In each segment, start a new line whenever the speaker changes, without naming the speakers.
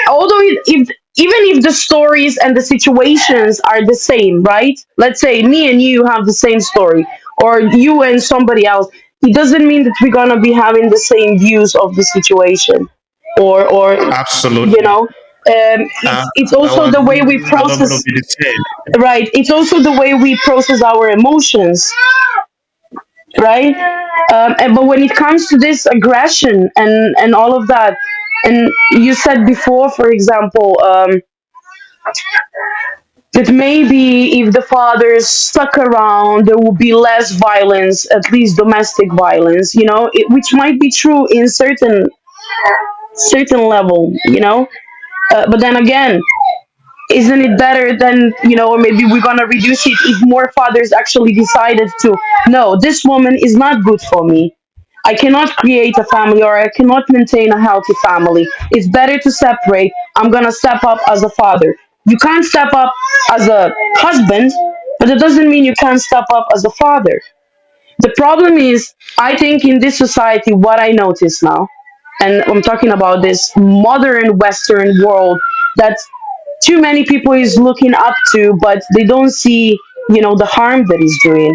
Although if even if the stories and the situations are the same, right? Let's say me and you have the same story, or you and somebody else. It doesn't mean that we're gonna be having the same views of the situation, or you
Absolutely.
know. It's
I
also
will
the way
agree.
we
Things are not going to
process.
be the same.
Right. It's also the way we process our emotions, right? But when it comes to this aggression and all of that, and you said before, for example, that maybe if the fathers stuck around, there would be less violence, at least domestic violence. Which might be true in certain level. But then again, isn't it better than, or maybe we're gonna reduce it if more fathers actually decided to, no, this woman is not good for me. I cannot create a family, or I cannot maintain a healthy family. It's better to separate. I'm gonna step up as a father. You can't step up as a husband, but it doesn't mean you can't step up as a father. The problem is, I think in this society, what I notice now, and I'm talking about this modern Western world that too many people is looking up to, but they don't see, the harm that he's doing.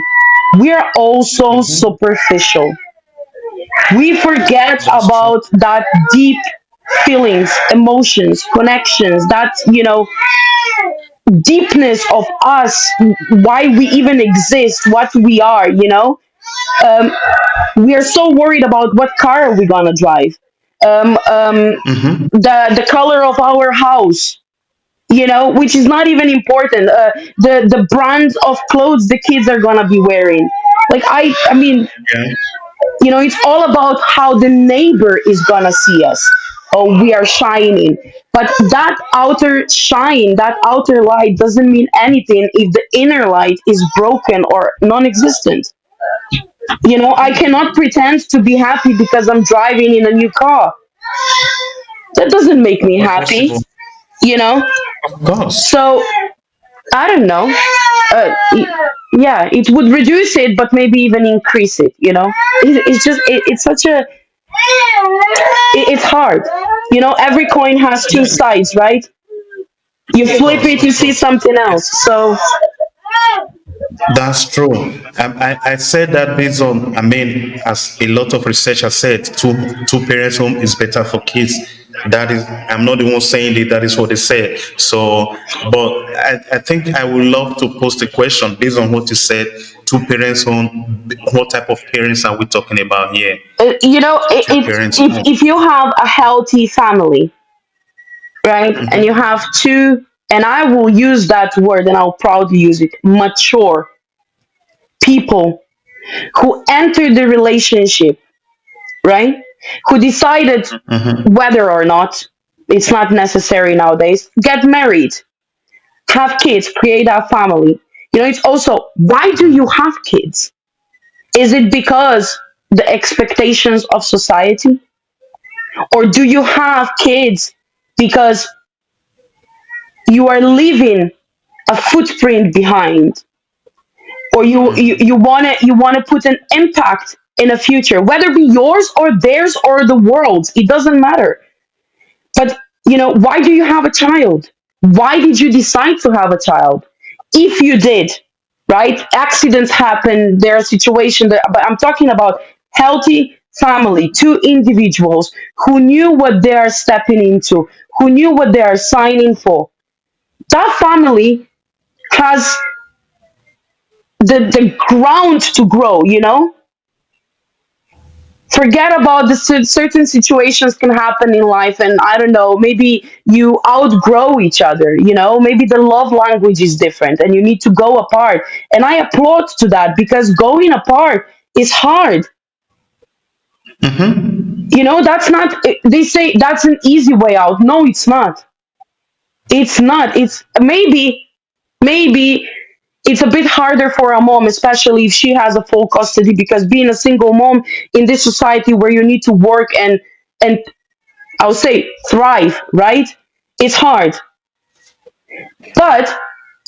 We are also
Hmm.
superficial. We forget
That's true.
about that deep feelings, emotions, connections, that, deepness of us, why we even exist, what we are, um, we are so worried about what car are we gonna drive,
Hmm.
the color of our house, which is not even important. The brand of clothes the kids are gonna be wearing. Like I mean,
Yeah.
it's all about how the neighbor is gonna see us. Oh, we are shining, but that outer shine, that outer light, doesn't mean anything if the inner light is broken or non-existent. I cannot pretend to be happy because I'm driving in a new car. That doesn't make me
Not
happy.
possible.
You know.
Of course.
So I don't know. Yeah, it would reduce it, but maybe even increase it. It's just it's such a it's hard. Every coin has two
Yeah.
sides, right? You
Of
flip
course.
it, you
Of
see
course.
something else. So
That's true. I said that based on, I mean, as a lot of research has said, two parents home is better for kids. That is, I'm not the one saying it. That is what they said. So, but I think I would love to post a question based on what you said. Two parents home. What type of parents are we talking about here? Two parents home.
if you have a healthy family, right, and you
Hmm.
have two, and I will use that word, and I'll proudly use it, mature people who entered the relationship, right? Who decided
Hmm.
whether or not, it's not necessary nowadays, get married, have kids, create a family. It's also, why do you have kids? Is it because the expectations of society? Or do you have kids because you are leaving a footprint behind? Or you want to put an impact in a future, whether it be yours or theirs or the world's, it doesn't matter. But why do you have a child? Why did you decide to have a child? If you did, right? Accidents happen. There are situations but I'm talking about healthy family, two individuals who knew what they are stepping into, who knew what they are signing for. That family has the ground to grow. Forget about the certain situations can happen in life, and I don't know, maybe you outgrow each other. Maybe the love language is different and you need to go apart, and I applaud to that, because going apart is hard.
Hmm.
That's not, they say that's an easy way out. No, it's not. It's maybe it's a bit harder for a mom, especially if she has a full custody, because being a single mom in this society where you need to work and I'll say thrive, right? It's hard. But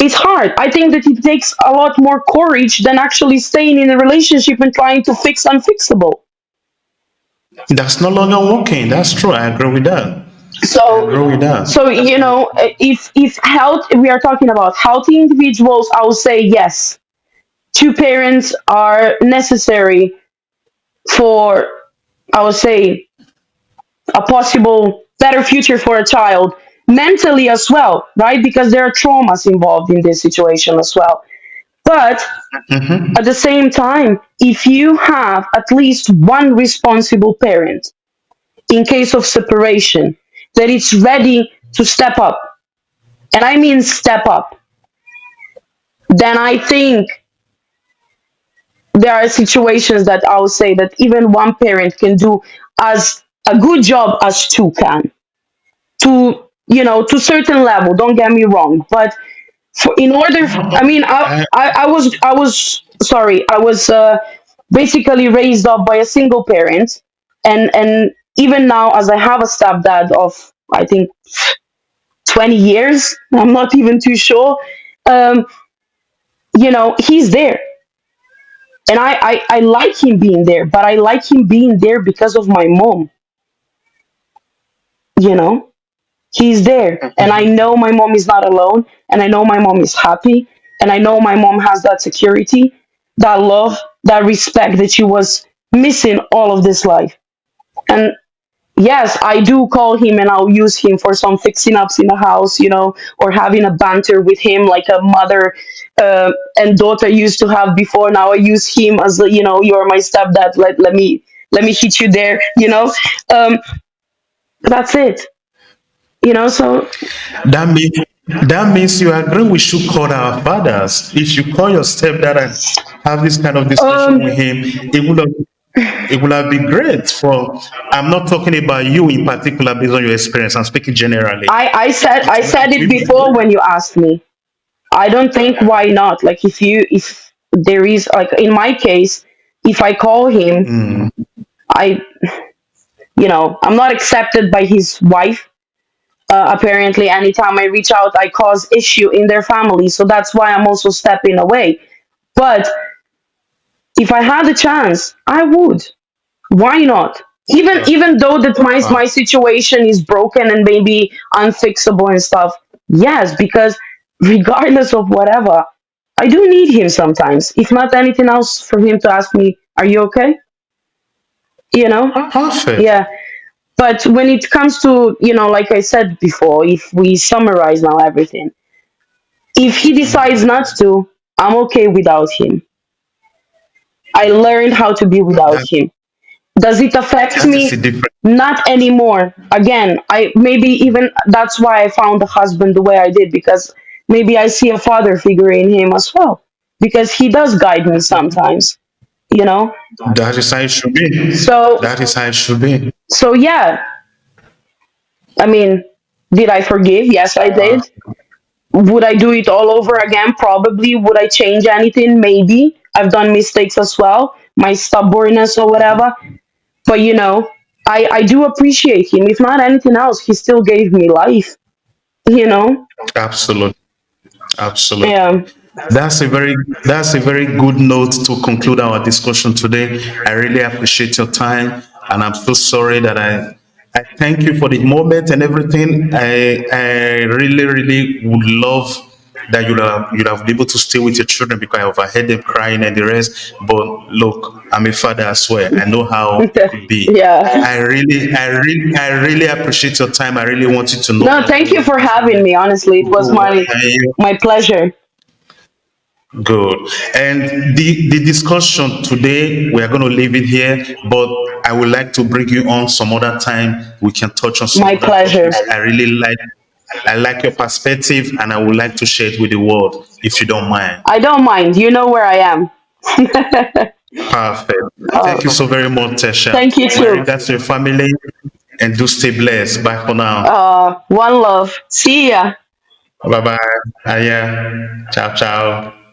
it's hard. I think that it takes a lot more courage than actually staying in a relationship and trying to fix unfixable.
That's no longer working. That's true. I agree with that. I
So,
agree with that.
if health, we are talking about healthy individuals, I will say yes. Two parents are necessary for, I would say, a possible better future for a child, mentally as well, right? Because there are traumas involved in this situation as well. But at the same time, if you have at least one responsible parent in case of separation that is ready to step up, and I mean step up, then I think there are situations that I would say that even one parent can do as a good job as two can, to to certain level, don't get me wrong, but for in order I mean
I,
I was sorry, I was basically raised up by a single parent, and even now, as I have a stepdad of, I think, 20 years, I'm not even too sure. um he's there, and I like him being there, but I like him being there because of my mom. you know he's there, and I know my mom is not alone, and I know my mom is happy, and I know my mom has that security, that love, that respect that she was missing all of this life. And yes, I do call him, and I'll use him for some fixing ups in the house, or having a banter with him like a mother and daughter used to have before. Now I use him as you're my stepdad, let me hit you there. um that's it. So
that means you agree we should call our fathers. If you call your stepdad and have this kind of discussion with
um
him, it would have been great. For I'm not talking about you in particular based on your experience. I'm speaking generally.
I said
It
I
would
said
have
it
been
before
great.
when you asked me. I don't think, why not? Like, if there is, like, in my case, if I call him, I I'm not accepted by his wife. Apparently, anytime I reach out, I cause issue in their family. So that's why I'm also stepping away. But if I had the chance, I would. Why not? Even though that my
Uh,
situation is broken and maybe unfixable and stuff, yes, because regardless of whatever, I do need him sometimes, if not anything else, for him to ask me, are you okay? you know
Perfect.
yeah. But when it comes to, like I said before, if we summarize now everything, if he decides not to, I'm okay without him. I learned how to be without
That
him. Does it affect
that is
me?
a different.
Not anymore. Again, I maybe even that's why I found the husband the way I did, because maybe I see a father figure in him as well, because he does guide me sometimes, you know.
That is how it should be.
So
That is how it should be.
so yeah, I mean, did I forgive? Yes, I
Uh,
did. Would I do it all over again? Probably. Would I change anything? Maybe. I've done mistakes as well, my stubbornness or whatever. But I do appreciate him. If not anything else, he still gave me life. You know?
Absolutely. Absolutely.
Yeah.
That's a very good note to conclude our discussion today. I really appreciate your time, and I'm so sorry that I thank you for the moment and everything. I really really would love that you'd have been able to stay with your children because I overheard them crying and the rest. But look, I'm a father as well. I know how it could be.
Yeah.
I really appreciate your time. I really want you to know
No,
that
thank
you
you
know
for
this
having
moment
me. Honestly, it
will
was
go well.
my pleasure.
Good. And the discussion today, we are going to leave it here, but I would like to bring you on some other time. We can touch on some
My
other
pleasure.
topics. I like your perspective, and I would like to share it with the world, if you don't mind.
I don't mind. You know where I am.
Perfect.
uh,
Thank you so very much, Tesha.
Thank you
My
too.
regards to your family, and do stay blessed. Bye for now.
One love. See ya.
Bye bye. Aya. Ciao, ciao.